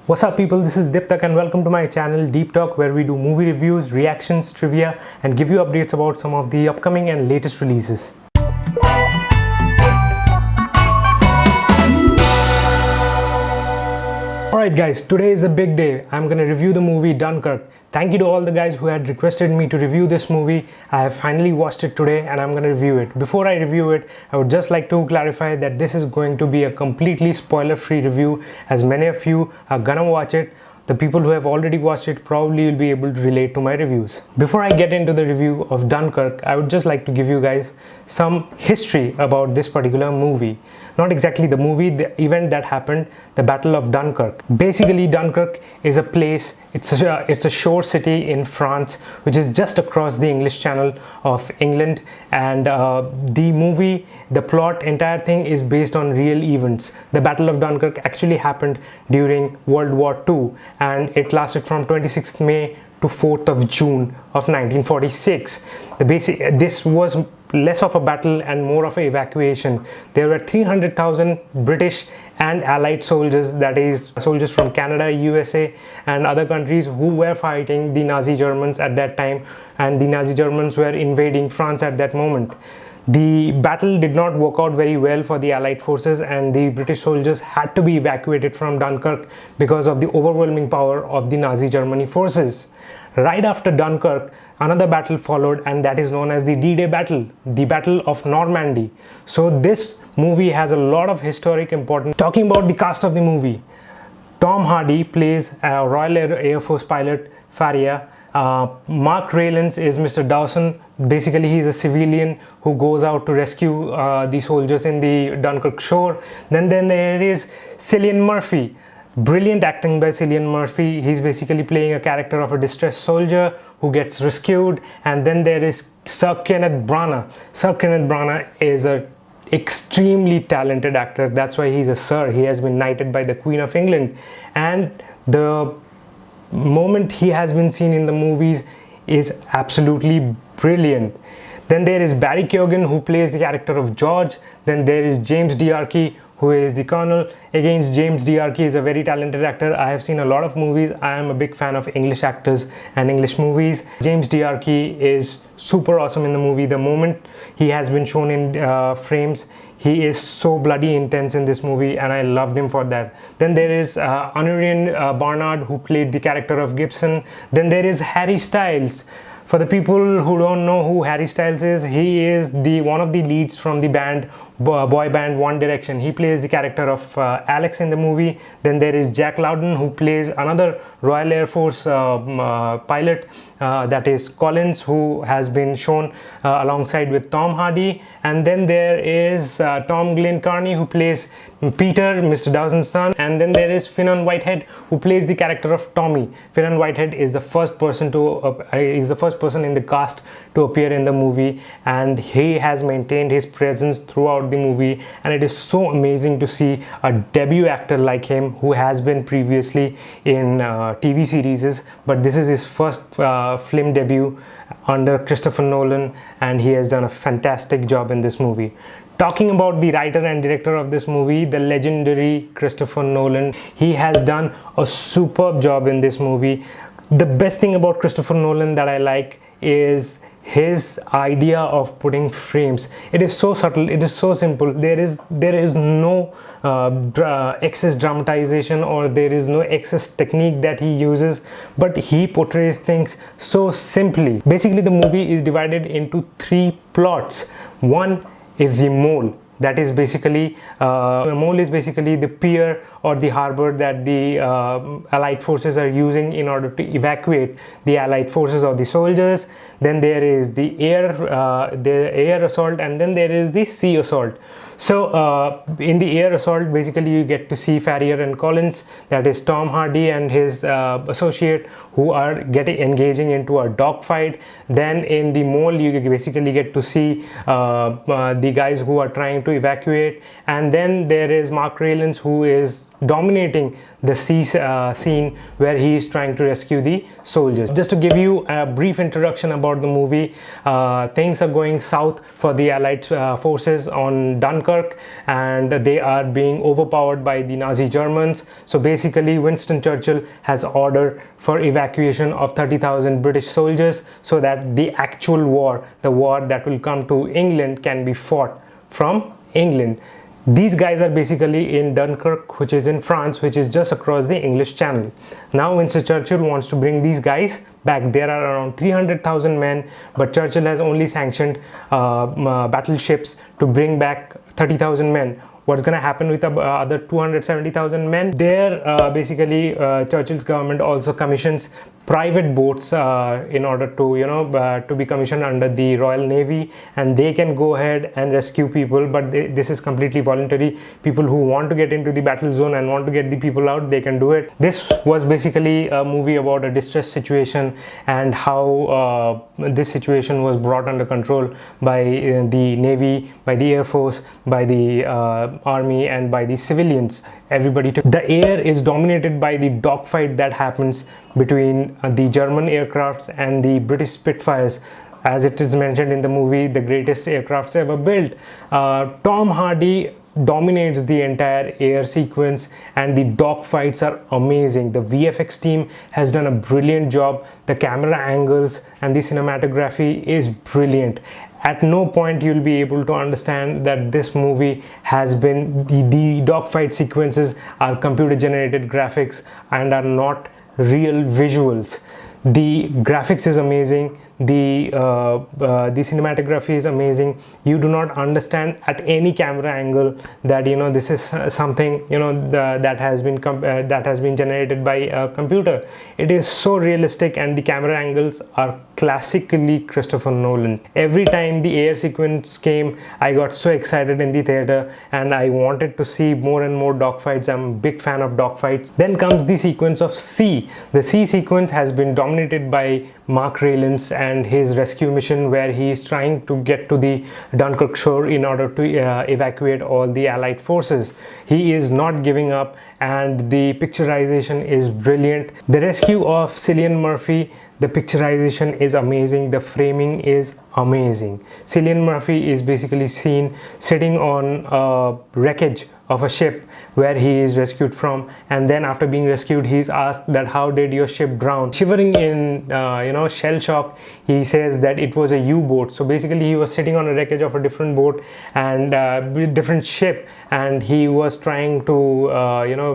What's up people, this is DeepTalk and welcome to my channel DeepTalk, where we do movie reviews, reactions, trivia and give you updates about some of the upcoming and latest releases. Alright guys, today is a big day. I'm gonna review the movie Dunkirk. Thank you to all the guys who had requested me to review this movie. I have finally watched it today and I'm gonna review it. Before I review it, I would just like to clarify that this is going to be a completely spoiler-free review, as many of you are gonna watch it. The people who have already watched it probably will be able to relate to my reviews. Before I get into the review of Dunkirk, I would just like to give you guys some history about this particular movie. Not exactly the movie, the event that happened, the Battle of Dunkirk. Basically, Dunkirk is a place, it's a shore city in France, which is just across the English Channel of England. And the movie, the plot, entire thing is based on real events. The Battle of Dunkirk actually happened during World War II, and it lasted from 26th May to 4th of June of 1946. This was less of a battle and more of an evacuation. There were 300,000 British and Allied soldiers, that is soldiers from Canada, USA and other countries, who were fighting the Nazi Germans at that time, and the Nazi Germans were invading France at that moment. The battle did not work out very well for the Allied forces, and the British soldiers had to be evacuated from Dunkirk because of the overwhelming power of the Nazi Germany forces. Right after Dunkirk, another battle followed, and that is known as the D-Day battle, the Battle of Normandy. So this movie has a lot of historic importance. Talking about the cast of the movie, Tom Hardy plays a Royal Air Force pilot, Faria. Mark Rylance is Mr. Dawson. Basically, he's a civilian who goes out to rescue the soldiers in the Dunkirk shore. Then there is Cillian Murphy. Brilliant acting by Cillian Murphy. He's basically playing a character of a distressed soldier who gets rescued. And then there is Sir Kenneth Branagh. Sir Kenneth Branagh is an extremely talented actor. That's why he's a Sir. He has been knighted by the Queen of England. And the moment he has been seen in the movies is absolutely brilliant. Then there is Barry Keoghan, who plays the character of George. Then there is James D'Arcy, who is the Colonel. Again, James D'Arcy is a very talented actor. I have seen a lot of movies. I am a big fan of English actors and English movies. James D'Arcy is super awesome in the movie. The moment he has been shown in frames, he is so bloody intense in this movie, and I loved him for that. Then there is Aneurin Barnard, who played the character of Gibson. Then there is Harry Styles. For the people who don't know who Harry Styles is, he is one of the leads from the band, boy band One Direction. He plays the character of Alex in the movie. Then there is Jack Lowden, who plays another Royal Air Force pilot, that is Collins, who has been shown alongside with Tom Hardy. And then there is Tom Glynn-Carney, who plays Peter, Mr. Dawson's son. And then there is Fionn Whitehead, who plays the character of Tommy. Fionn Whitehead is the first person in the cast to appear in the movie, and he has maintained his presence throughout the movie. And it is so amazing to see a debut actor like him, who has been previously in TV series, but this is his first film debut under Christopher Nolan, and he has done a fantastic job in this movie. Talking about the writer and director of this movie, the legendary Christopher Nolan, he has done a superb job in this movie. The best thing about Christopher Nolan that I like is his idea of putting frames. It is so subtle, it is so simple. There is no excess dramatization, or there is no excess technique that he uses, but he portrays things so simply. Basically, the movie is divided into three plots. One is the mole. That is basically, the mole is basically the pier or the harbor that the Allied forces are using in order to evacuate the Allied forces or the soldiers. Then there is the air assault, and then there is the sea assault. So in the air assault, basically you get to see Farrier and Collins, that is Tom Hardy and his associate, who are engaging into a dogfight. Then in the mole, you basically get to see the guys who are trying trying to evacuate, and then there is Mark Rylance, who is dominating the scene where he is trying to rescue the soldiers. Just to give you a brief introduction about the movie, things are going south for the Allied forces on Dunkirk, and they are being overpowered by the Nazi Germans. So basically Winston Churchill has ordered for evacuation of 30,000 British soldiers so that the actual war, the war that will come to England, can be fought from England. These guys are basically in Dunkirk, which is in France, which is just across the English Channel. Now Winston Churchill wants to bring these guys back. There are around 300,000 men, but Churchill has only sanctioned battleships to bring back 30,000 men. What's going to happen with the other 270,000 men? There, basically, Churchill's government also commissions private boats in order to to be commissioned under the Royal Navy, and they can go ahead and rescue people, but this is completely voluntary. People who want to get into the battle zone and want to get the people out, they can do it. This was basically a movie about a distress situation and how this situation was brought under control by the Navy, by the Air Force, by the Army, and by the civilians. Everybody the air is dominated by the dogfight that happens between the German aircrafts and the British Spitfires. As it is mentioned in the movie, the greatest aircrafts ever built. Tom Hardy dominates the entire air sequence, and the dogfights are amazing. The VFX team has done a brilliant job. The camera angles and the cinematography is brilliant. At no point you'll be able to understand that this movie has been, the dogfight sequences are computer generated graphics and are not real visuals. The graphics is amazing, the cinematography is amazing. You do not understand at any camera angle that this is something that has been generated by a computer. It is so realistic, and the camera angles are classically Christopher Nolan. Every time the air sequence came, I got so excited in the theater and I wanted to see more and more dogfights. I'm a big fan of dogfights. Then comes the sequence of sea. The sea sequence has been dominated by Mark Rylance and his rescue mission, where he is trying to get to the Dunkirk shore in order to evacuate all the Allied forces. He is not giving up, and the picturization is brilliant. The rescue of Cillian Murphy, the picturization is amazing, the framing is amazing. Cillian Murphy is basically seen sitting on a wreckage of a ship where he is rescued from, and then after being rescued he is asked that how did your ship drown. Shivering in shell shock, he says that it was a U-boat. So basically he was sitting on a wreckage of a different boat and different ship, and he was trying to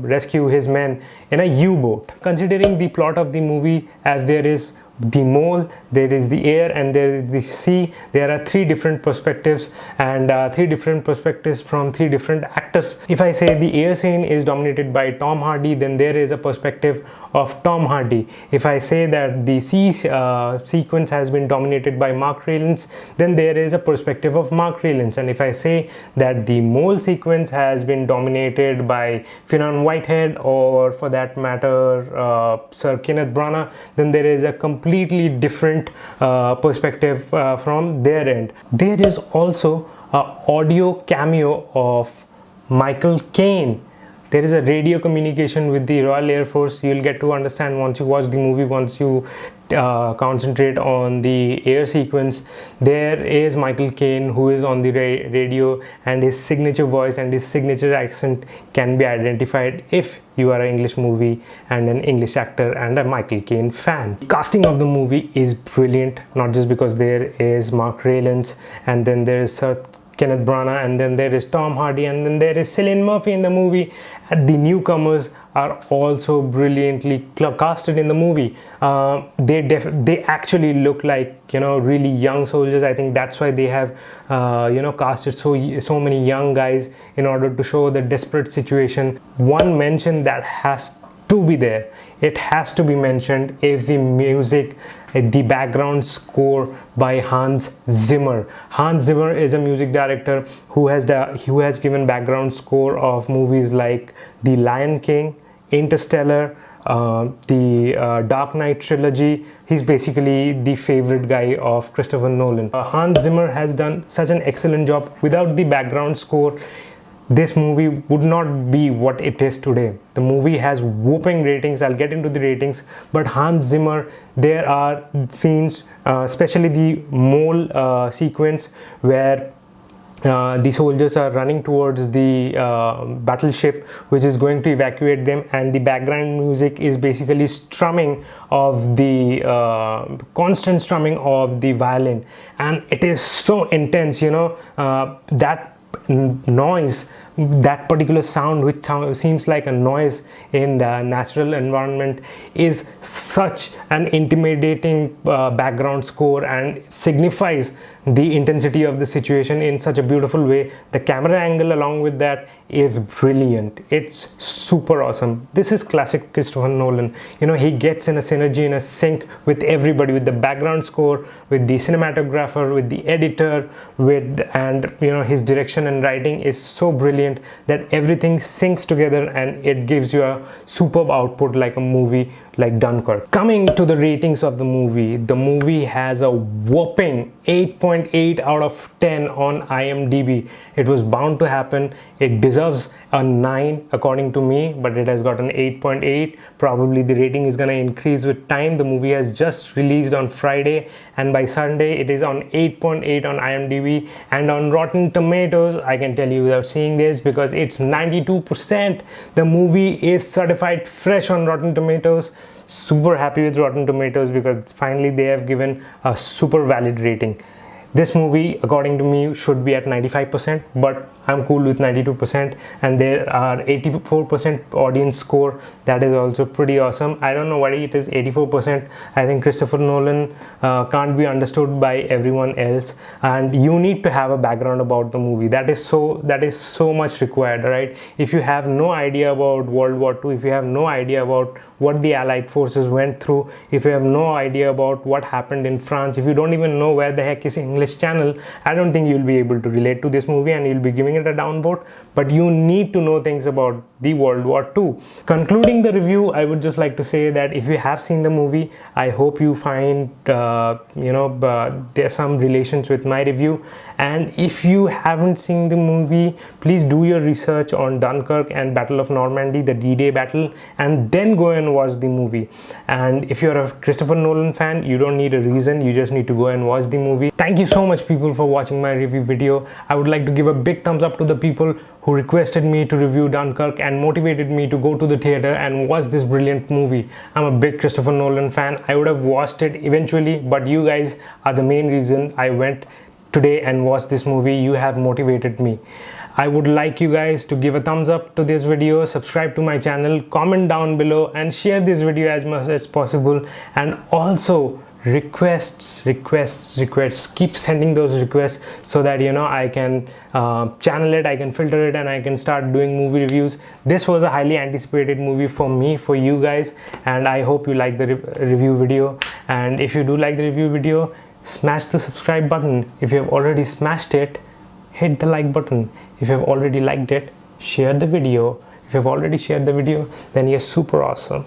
rescue his men in a U-boat. Considering the plot of the movie, as there is the mole, there is the air, and there is the sea, there are three different perspectives, and three different perspectives from three different actors. If I say the air scene is dominated by Tom Hardy, then there is a perspective of Tom Hardy. If I say that the sea sequence has been dominated by Mark Rylance, then there is a perspective of Mark Rylance. And if I say that the mole sequence has been dominated by Fionn Whitehead, or for that matter Sir Kenneth Branagh, then there is a completely different perspective from their end. There is also an audio cameo of Michael Caine. There is a radio communication with the Royal Air Force. You'll get to understand once you watch the movie, once you concentrate on the air sequence. There is Michael Caine, who is on the radio, and his signature voice and his signature accent can be identified if you are an English movie and an English actor and a Michael Caine fan. The casting of the movie is brilliant, not just because there is Mark Rylance, and then there is Sir Kenneth Branagh, and then there is Tom Hardy, and then there is Cillian Murphy in the movie. The newcomers are also brilliantly casted in the movie. They actually look like really young soldiers. I think that's why they have casted so many young guys in order to show the desperate situation. One mention that has to be there, it has to be mentioned, is the music, the background score by Hans Zimmer. Hans Zimmer is a music director who has given background score of movies like The Lion King, Interstellar, the Dark Knight trilogy. He's basically the favorite guy of Christopher Nolan. Hans Zimmer has done such an excellent job. Without the background score, this movie would not be what it is today. The movie has whooping ratings. I'll get into the ratings, but Hans Zimmer, there are scenes, especially the mole sequence, where the soldiers are running towards the battleship which is going to evacuate them, and the background music is basically strumming of the constant strumming of the violin, and it is so intense, you know. That noise, that particular sound, which seems like a noise in the natural environment, is such an intimidating background score and signifies the intensity of the situation in such a beautiful way. The camera angle along with that is brilliant. It's super awesome. This is classic Christopher Nolan. You know, he gets in a synergy, in a sync with everybody, with the background score, with the cinematographer, with the editor, and you know, his direction and writing is so brilliant that everything syncs together and it gives you a superb output like a movie like Dunkirk. Coming to the ratings of the movie has a whopping 8.8 out of 10 on IMDb. It was bound to happen. It deserves a 9 according to me, but it has got an 8.8. Probably the rating is gonna increase with time. The movie has just released on Friday, and by Sunday it is on 8.8 on IMDb, and on Rotten Tomatoes, I can tell you without seeing this, because it's 92%. The movie is certified fresh on Rotten Tomatoes. Super happy with Rotten Tomatoes because finally they have given a super valid rating. This movie, according to me, should be at 95%, but I'm cool with 92%, and there are 84% audience score. That is also pretty awesome. I don't know why it is 84%. I think Christopher Nolan can't be understood by everyone else, and you need to have a background about the movie. That is so much required, right? If you have no idea about World War II, if you have no idea about what the Allied forces went through, if you have no idea about what happened in France, if you don't even know where the heck is English Channel, I don't think you'll be able to relate to this movie and you'll be giving it a downvote. But you need to know things about the World War II. Concluding the review, I would just like to say that if you have seen the movie, I hope you find there's some relations with my review. And if you haven't seen the movie, please do your research on Dunkirk and Battle of Normandy, the D-Day battle, and then go and watch the movie. And if you're a Christopher Nolan fan, you don't need a reason, you just need to go and watch the movie. Thank you so much, people, for watching my review video. I would like to give a big thumbs up to the people who requested me to review Dunkirk and motivated me to go to the theater and watch this brilliant movie. I'm a big Christopher Nolan fan. I would have watched it eventually, but you guys are the main reason I went today and watched this movie. You have motivated me. I would like you guys to give a thumbs up to this video, subscribe to my channel, comment down below, and share this video as much as possible. And also requests, keep sending those requests so that, you know, I can channel it, I can filter it, and I can start doing movie reviews. This was a highly anticipated movie for me, for you guys, and I hope you like the review video. And if you do like the review video, smash the subscribe button. If you have already smashed it, hit the like button. If you have already liked it, share the video. If you have already shared the video, then you're super awesome.